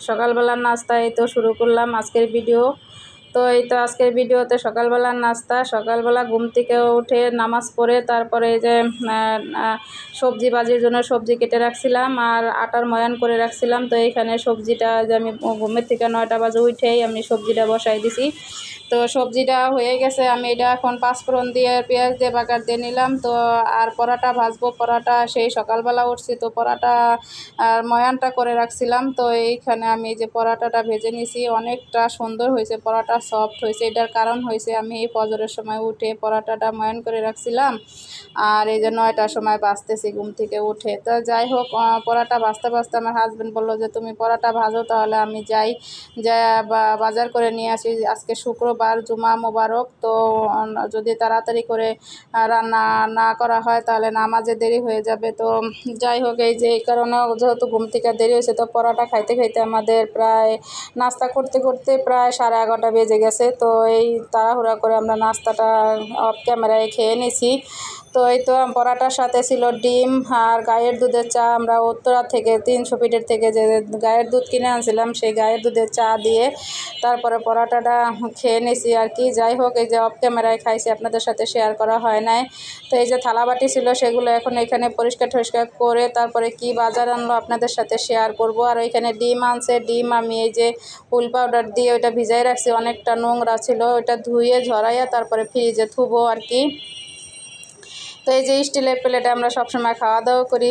সকালবেলার নাস্তা এই তো শুরু করলাম আজকের ভিডিও। তো এই তো আজকের ভিডিওতে সকালবেলার নাস্তা, সকালবেলা ঘুম থেকে উঠে নামাজ পড়ে তারপরে এই যে সবজি ভাজির জন্য সবজি কেটে রাখছিলাম আর আটার ময়ান করে রাখছিলাম। তো এইখানে সবজিটা যে আমি ঘুমের থেকে 9টা বাজে উঠেই আমি সবজিটা বসাই দিছি। তো সবজিটা হয়ে গেছে, আমি এটা এখন পাঁচফোড়ন দিয়ে পেঁয়াজ দিয়ে বাগার দিয়ে নিলাম। তো আর পরাটা ভাজবো, পরাটা সেই সকালবেলা উঠছি তো পরাটা আর ময়ানটা করে রাখছিলাম। তো এইখানে আমি যে পরাটাটা ভেজে নিছি, অনেকটা সুন্দর হয়েছে, পরাটা সফট হয়েছে। এটার কারণ হয়েছে আমি এই ফজরের সময় উঠে পরাটাটা ময়ান করে রাখছিলাম আর এই যে 9টার সময় ভাজতেছি ঘুম থেকে উঠে। তো যাই হোক, পরাটা ভাজতে ভাজতে আমার হাজব্যান্ড বললো যে তুমি পরাটা ভাজো, তাহলে আমি যাই বাজার করে নিয়ে আসি। আজকে শুক্রবার, জুমা মোবারক। তো যদি তাড়াতাড়ি করে রান্না না করা হয় তাহলে নামাজে দেরি হয়ে যাবে। তো যাই হোক, এই যে এই কারণে যেহেতু ঘুম থেকে দেরি হয়েছে তো পরোটা খাইতে খাইতে আমাদের প্রায় নাস্তা করতে করতে প্রায় 11:30 বেজে গেছে। তো এই তাড়াহুড়া করে আমরা নাস্তাটা অফ ক্যামেরায় খেয়ে নিছি। তো এই তো পরাটার সাথে ছিল ডিম আর গায়ের দুধের চা। আমরা উত্তরা থেকে 300 ফিটের থেকে যে গায়ের দুধ কিনে আনছিলাম সেই গায়ের দুধের চা দিয়ে তারপরে পরাটাটা খেয়ে নিছি আর কি। যাই হোক, এই যে অফ ক্যামেরায় খাইছি, আপনাদের সাথে শেয়ার করা হয় নাই। তো এই যে থালাবাটি ছিল সেগুলো এখন এখানে পরিষ্কার টরিষ্কার করে তারপরে কি বাজার আনলো আপনাদের সাথে শেয়ার করব। আর ওইখানে ডিম আনছে, ডিম আমি এই যে হুইল পাউডার দিয়ে ওইটা ভিজাই রাখছি, অনেকটা নোংরা ছিল, ওইটা ধুয়ে ঝরাইয়া তারপরে ফ্রিজে থুবো আর কি। তো এই যে স্টিলের প্লেটে আমরা সবসময় খাওয়া দাওয়া করি,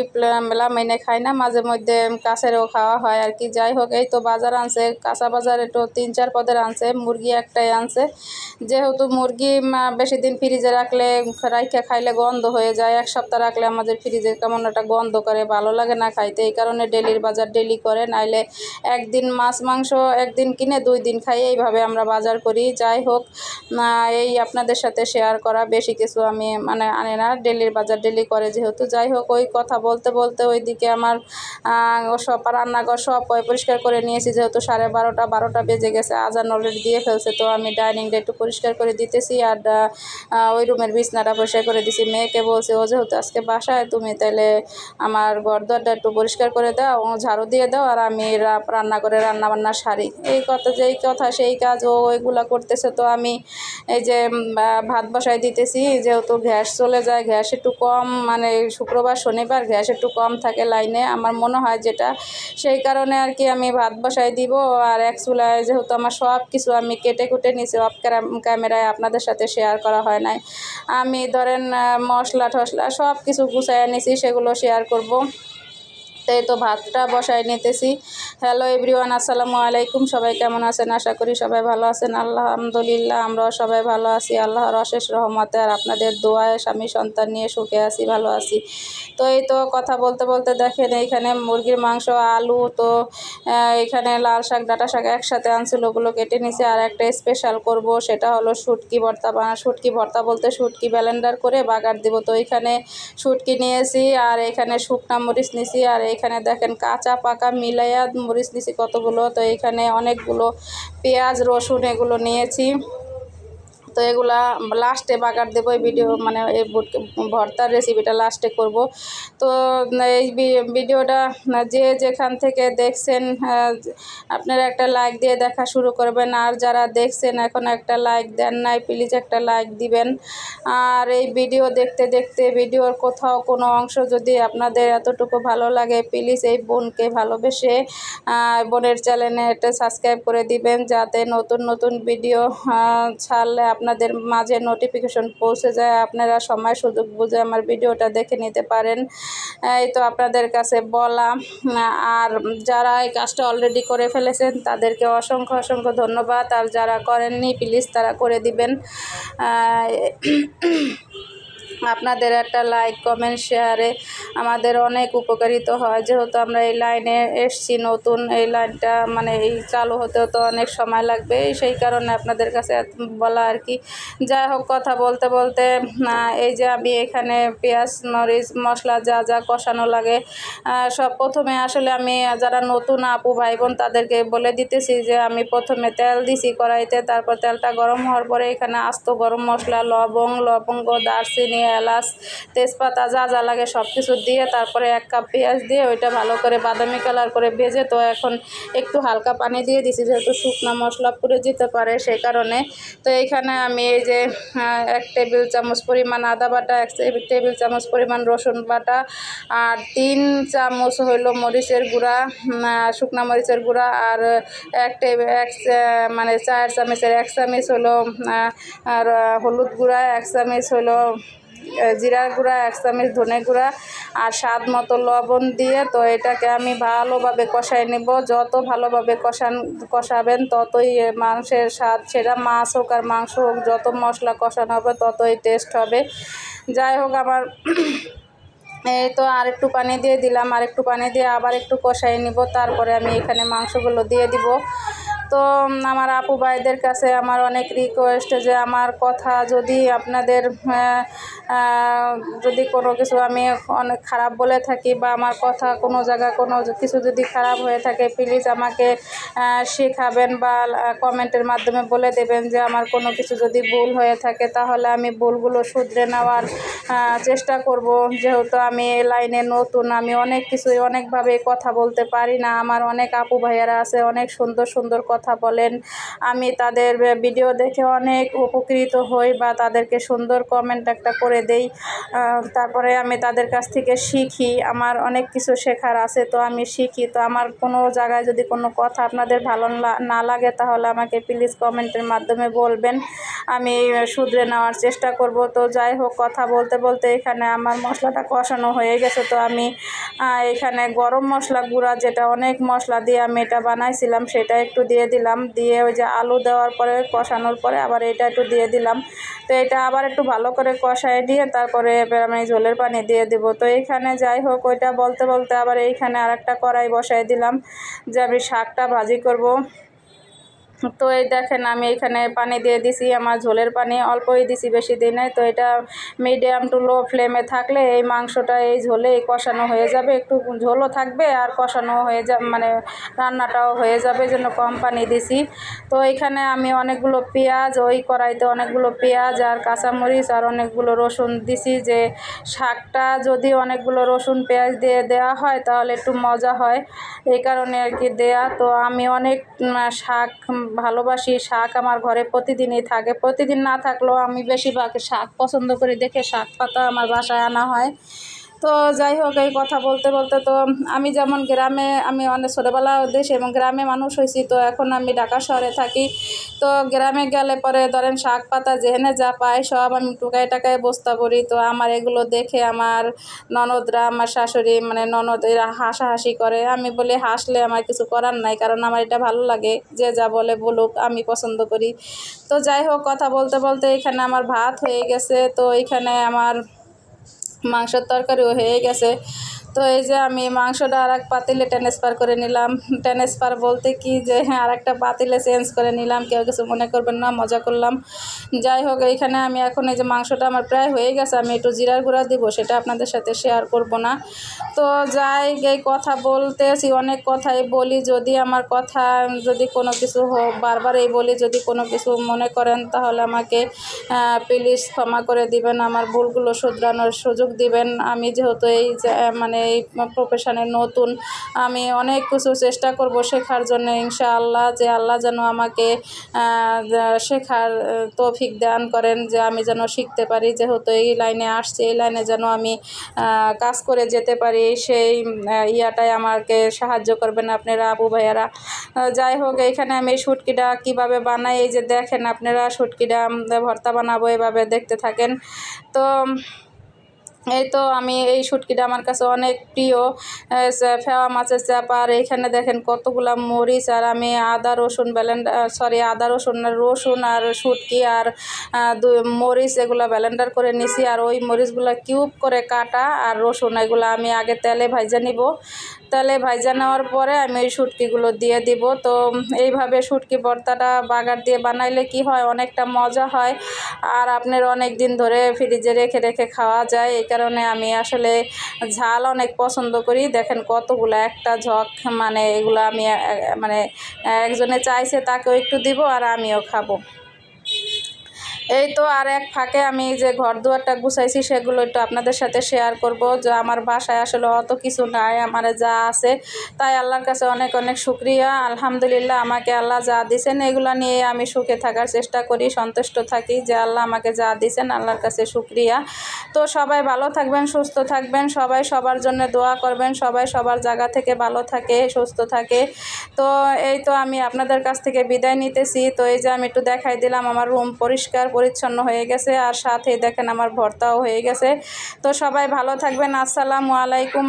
মেলামাইনে খাই না, মাঝে মধ্যে কাছেরও খাওয়া হয় আর কি। যাই হোক, এই তো বাজার আনছে, কাঁচা বাজার একটু 3-4 পদের আনছে, মুরগি একটাই আনছে। যেহেতু মুরগি বেশি দিন ফ্রিজে রাখলে রাইখা খাইলে গন্ধ হয়ে যায়, 1 সপ্তাহ রাখলে আমাদের ফ্রিজে কেমন একটা গন্ধ করে, ভালো লাগে না খাইতে। এই কারণে ডেলির বাজার ডেলি করে, নাইলে একদিন মাছ মাংস একদিন কিনে 2 দিন খাই, এইভাবে আমরা বাজার করি। যাই হোক, এই আপনাদের সাথে শেয়ার করা, বেশি কিছু আমি আনে না, ডেলির বাজার ডেলি করে যেহেতু। যাই হোক, ওই কথা বলতে বলতে ওইদিকে আমার সব রান্নাঘর সব পরিষ্কার করে নিয়েছি, যেহেতু 12:30 বেজে গেছে, আজান অলরেডি দিয়ে ফেলছে। তো আমি ডাইনিংটা একটু পরিষ্কার করে দিতেছি আর ওই রুমের বিছনাটা পরিষ্কার করে দিছি। মেয়েকে বলছি, ও যেহেতু আজকে বাসায়, তুমি তাহলে আমার ঘর দরটা একটু পরিষ্কার করে দাও, ঝাড়ু দিয়ে দাও, আর আমি রান্না করে রান্নাবান্না সারি। এই কথা যেই কথা সেই কাজ, ও ওইগুলা করতেছে। তো আমি এই যে ভাত বসাই দিতেছি, যেহেতু গ্যাস চলে যায়, গ্যাস একটু কম, শুক্রবার শনিবার গ্যাস একটু কম থাকে লাইনে আমার মনে হয় যেটা, সেই কারণে আর কি আমি ভাত বসাই দিব। আর এক চুলায় যেহেতু আমার সব কিছু আমি কেটে কুটে নিছি, অফ ক্যামেরায় আপনাদের সাথে শেয়ার করা হয় নাই। আমি ধরেন মশলা টশলা সব কিছু গুছাইয়া নিছি, সেগুলো শেয়ার করব। তাই তো ভাতটা বসাই নিতেছি। হ্যালো এভরিওয়ান, আসসালামু আলাইকুম। সবাই কেমন আছেন? আশা করি সবাই ভালো আছেন। আলহামদুলিল্লাহ, আমরাও সবাই ভালো আছি আল্লাহর অশেষ রহমতে আর আপনাদের দোয়ায় স্বামী সন্তান নিয়ে সুখে আছি, ভালো আছি। তো এই তো কথা বলতে বলতে দেখেন এইখানে মুরগির মাংস, আলু, তো এখানে লাল শাক ডাঁটা শাক একসাথে আনছিল, ওগুলো কেটে নিছে। আর একটা স্পেশাল করব, সেটা হলো শুটকি ভর্তা। শুটকি ভর্তা বলতে শুটকি ব্লেন্ডার করে বাগার দিব। তো এখানে শুটকি নিয়েছি আর এখানে শুকনা মরিচ নিছি, আর এখানে দেখেন কাঁচা পাকা মিলাইয়া মরিচ নিছি কতগুলো। তো এখানে অনেকগুলো পেঁয়াজ রসুন এগুলো নিয়েছি। তো এগুলা লাস্টে বাগার দেবো, এই ভিডিও এই ভর্তার রেসিপিটা লাস্টে করব। তো এই ভিডিওটা যে যেখান থেকে দেখছেন আপনারা একটা লাইক দিয়ে দেখা শুরু করবেন, আর যারা দেখছেন এখন একটা লাইক দেন নাই, প্লিজ একটা লাইক দিবেন। আর এই ভিডিও দেখতে দেখতে ভিডিওর কোথাও কোনো অংশ যদি আপনাদের এতটুকু ভালো লাগে, প্লিজ এই বোনকে ভালোবেসে বোনের চ্যানেলে একটা সাবস্ক্রাইব করে দিবেন, যাতে নতুন নতুন ভিডিও ছাড়লে আপনাদের মাঝে নোটিফিকেশন পৌঁছে যায়, আপনারা সময় সুযোগ বুঝে আমার ভিডিওটা দেখে নিতে পারেন। এই তো আপনাদের কাছে বলা। আর যারা এই কাজটা অলরেডি করে ফেলেছেন তাদেরকে অসংখ্য অসংখ্য ধন্যবাদ, আর যারা করেননি প্লিজ তারা করে দিবেন। আপনাদের একটা লাইক কমেন্ট শেয়ারে আমাদের অনেক উপকারিত হয়, যেহেতু আমরা এই লাইনে এসছি নতুন, এই লাইনটা এই চালু হতেও তো অনেক সময় লাগবে, সেই কারণে আপনাদের কাছে বলা আর কি। যাই হোক, কথা বলতে বলতে এই যে আমি এখানে পেঁয়াজ মরিচ মশলা যা যা কষানো লাগে সব প্রথমে আসলে আমি যারা নতুন আপু ভাই বোন তাদেরকে বলে দিতেছি যে আমি প্রথমে তেল দিছি কড়াইতে, তারপর তেলটা গরম হওয়ার পরে এখানে আস্ত গরম মশলা, লবঙ্গ, দারচিনি, এলাচ তেজপাতা যা যা লাগে সব কিছু দিয়ে তারপরে 1 কাপ পেঁয়াজ দিয়ে ওইটা ভালো করে বাদামি কালার করে ভেজে, তো এখন একটু হালকা পানি দিয়ে দিছি যেহেতু শুকনা মশলা পুড়ে যেতে পারে সেই কারণে। তো এইখানে আমি এই যে 1 টেবিল চামচ পরিমাণ আদা বাটা, 1 টেবিল চামচ পরিমাণ রসুন বাটা, আর 3 চামচ হইলো মরিচের গুঁড়া, শুকনা মরিচের গুঁড়া, আর 4 চামচের 1 চামচ হলো আর হলুদ গুঁড়া, 1 চামচ হলো জিরার গুঁড়া, 1 চামচ ধনে গুঁড়া, আর স্বাদ মতো লবণ দিয়ে তো এটাকে আমি ভালোভাবে কষাই নেব। যত ভালোভাবে কষাবেন ততই মাংসের স্বাদ, সেটা মাছ হোক আর মাংস হোক, যত মশলা কষানো হবে ততই টেস্ট হবে। যাই হোক, আমার এই তো আরেকটু পানি দিয়ে দিলাম, আরেকটু পানি দিয়ে আবার একটু কষাই নিব, তারপরে আমি এখানে মাংসগুলো দিয়ে দিব। তো আমার আপু ভাইদের কাছে আমার অনেক রিকোয়েস্ট যে আমার কথা যদি আপনাদের যদি কোনো কিছু আমি অনেক খারাপ বলে থাকি বা আমার কথা কোনো জায়গা কোনো কিছু যদি খারাপ হয়ে থাকে, প্লিজ আমাকে শেখাবেন বা কমেন্টের মাধ্যমে বলে দেবেন যে আমার কোনো কিছু যদি ভুল হয়ে থাকে, তাহলে আমি ভুলগুলো শুধরে নেওয়ার চেষ্টা করব। যেহেতু আমি এই লাইনে নতুন, আমি অনেক কিছুই অনেকভাবে কথা বলতে পারি না। আমার অনেক আপু ভাইয়ারা আছে অনেক সুন্দর সুন্দর কথা বলেন, আমি তাদের ভিডিও দেখে অনেক উপকৃত হই বা তাদেরকে সুন্দর কমেন্ট একটা করে দেই, তারপরে আমি তাদের কাছ থেকে শিখি। আমার অনেক কিছু শেখার আছে, তো আমি শিখি। তো আমার কোনো জায়গায় যদি কোনো কথা আপনাদের ভালো না লাগে তাহলে আমাকে প্লিজ কমেন্টের মাধ্যমে বলবেন, আমি শুধরে নেওয়ার চেষ্টা করব। তো যাই হোক, কথা বলতে বলতে এখানে আমার মশলাটা কষানো হয়ে গেছে। তো আমি এখানে গরম মশলা গুঁড়া, যেটা অনেক মশলা দিয়ে আমি এটা বানাইছিলাম, সেটা একটু দিয়ে দিলাম। দিয়ে ওই যে আলু দেওয়ার পরে কষানোর পরে আবার এটা একটু দিয়ে দিলাম। তো এটা আবার একটু ভালো করে কষায় দিয়ে তারপরে এবার আমি ঝোলের পানি দিয়ে দেব। তো এইখানে যাই হোক, ওইটা বলতে বলতে আবার এইখানে আরেকটা কড়াই বসাই দিলাম যে আমি শাকটা ভাজি করব। তো এই দেখেন আমি এখানে পানি দিয়ে দিছি, আমার ঝোলের পানি অল্পই দিছি, বেশি দিই নাই। তো এটা মিডিয়াম টু লো ফ্লেমে থাকলে এই মাংসটা এই ঝোলে কষানো হয়ে যাবে, একটু ঝোলও থাকবে আর কষানো হয়ে যাবে, মানে রান্নাটাও হয়ে যাবে, জন্য কম পানি দিছি। তো এখানে আমি অনেকগুলো পেঁয়াজ, ওই কড়াইতে অনেকগুলো পেঁয়াজ আর কাঁচামরিচ আর অনেকগুলো রসুন দিছি, যে শাকটা যদি অনেকগুলো রসুন পেঁয়াজ দিয়ে দেওয়া হয় তাহলে একটু মজা হয়, এই কারণে আর কি দেয়া। তো আমি অনেক শাক ভালোবাসি, শাক আমার ঘরে প্রতিদিনই থাকে, প্রতিদিন না থাকলেও আমি বেশিরভাগ শাক পছন্দ করি দেখে শাক পাতা আমার বাসায় আনা হয়। তো যাই হোক, এই কথা বলতে বলতে তো আমি যেমন গ্রামে, আমি অনেক ছোটোবেলা দেশে এবং গ্রামে মানুষ হয়েছি, তো এখন আমি ঢাকা শহরে থাকি। তো গ্রামে গেলে পরে ধরেন শাক পাতা যেখানে যা পাই সব আমি টুকায় টাকায় বস্তা করি। তো আমার এগুলো দেখে আমার ননদরা, আমার শাশুড়ি মানে ননদ, এরা হাসাহাসি করে। আমি বলি হাসলে আমার কিছু করার নাই, কারণ আমার এটা ভালো লাগে, যে যা বলে বলুক, আমি পছন্দ করি। তো যাই হোক, কথা বলতে বলতে এখানে আমার ভাত হয়ে গেছে, তো এখানে আমার মাংসের তরকারিও হয়ে গেছে। তো এই যে আমি মাংসটা আর এক পাতিলে ট্রান্সফার করে নিলাম, ট্রান্সফার বলতে কি যে আর একটা পাতিলে চেঞ্জ করে নিলাম, কেউ কিছু মনে করবেন না, মজা করলাম। যাই হোক, এইখানে আমি এখন এই যে মাংসটা আমার প্রায় হয়ে গেছে, আমি একটু জিরার গুঁড়া দিব, সেটা আপনাদের সাথে শেয়ার করব না। তো যাই, এই কথা বলতেছি, অনেক কথাই বলি, যদি আমার কথা যদি কোনো কিছু হোক, বারবার এই বলি, যদি কোনো কিছু মনে করেন তাহলে আমাকে প্লিজ ক্ষমা করে দিবেন, আমার ভুলগুলো শুধরানোর সুযোগ দিবেন। আমি যেহেতু এই মানে এই প্রফেশনে নতুন, আমি অনেক কিছু চেষ্টা করব শেখার জন্য, ইনশাআল্লাহ, যে আল্লাহ যেন আমাকে শেখার তৌফিক দান করেন, যে আমি যেন শিখতে পারি, যেহেতু এই লাইনে আসছি, এই লাইনে যেন আমি কাজ করে যেতে পারি, সেই ইয়াটাই আমাকে সাহায্য করবেন আপনারা আপু ভাইয়ারা। যাই হোক, এইখানে আমি এই শুটকিটা কীভাবে বানাই, এই যে দেখেন আপনারা, শুটকিটা ভর্তা বানাবো, এভাবে দেখতে থাকেন। তো এই তো আমি এই শুটকিটা আমার কাছে অনেক প্রিয়, ফেওয়া মাছের চাপা। আর এইখানে দেখেন কতগুলা মরিচ, আর আমি আদা রসুন রসুন আর শুটকি আর মরিচ এগুলা ব্লেন্ডার করে নিছি, আর ওই মরিচগুলা কিউব করে কাটা, আর রসুন এগুলো আমি আগে তেলে ভাজা নিব। তেলে ভাজা নেওয়ার পরে আমি ওই শুটকিগুলো দিয়ে দিব। তো এইভাবে শুটকি ভর্তাটা বাগার দিয়ে বানাইলে কি হয়, অনেকটা মজা হয়, আর আপনার অনেক দিন ধরে ফ্রিজে রেখে রেখে খাওয়া যায়। এই কারণে আমি আসলে ঝাল অনেক পছন্দ করি। দেখেন কতগুলো, একটা ঝক, মানে এগুলো আমি মানে একজনে চাইছে তাকেও একটু দিব আর আমিও খাবো। এই তো আর এক ফাঁকে আমি যে ঘর দুয়ারটা গুছাইছি সেগুলো একটু আপনাদের সাথে শেয়ার করব। যে আমার বাসায় আসলে অত কিছু নাই, আমার যা আছে তাই আল্লাহর কাছে অনেক অনেক শুকরিয়া। আলহামদুলিল্লাহ, আমাকে আল্লাহ যা দিয়েছেন এগুলো নিয়ে আমি সুখে থাকার চেষ্টা করি, সন্তুষ্ট থাকি যে আল্লাহ আমাকে যা দিয়েছেন, আল্লাহর কাছে শুকরিয়া। তো সবাই ভালো থাকবেন, সুস্থ থাকবেন, সবাই সবার জন্য দোয়া করবেন, সবাই সবার জায়গা থেকে ভালো থাকে, সুস্থ থাকে। তো এই তো আমি আপনাদের কাছ থেকে বিদায় নিতেছি। তো এই যে আমি একটু দেখাই দিলাম, আমার রুম পরিষ্কার পরিচ্ছন্ন হয়ে গেছে, আর সাথে দেখেন আমার ভর্তাও হয়ে গেছে। তো সবাই ভালো থাকবেন। আসসালামু আলাইকুম।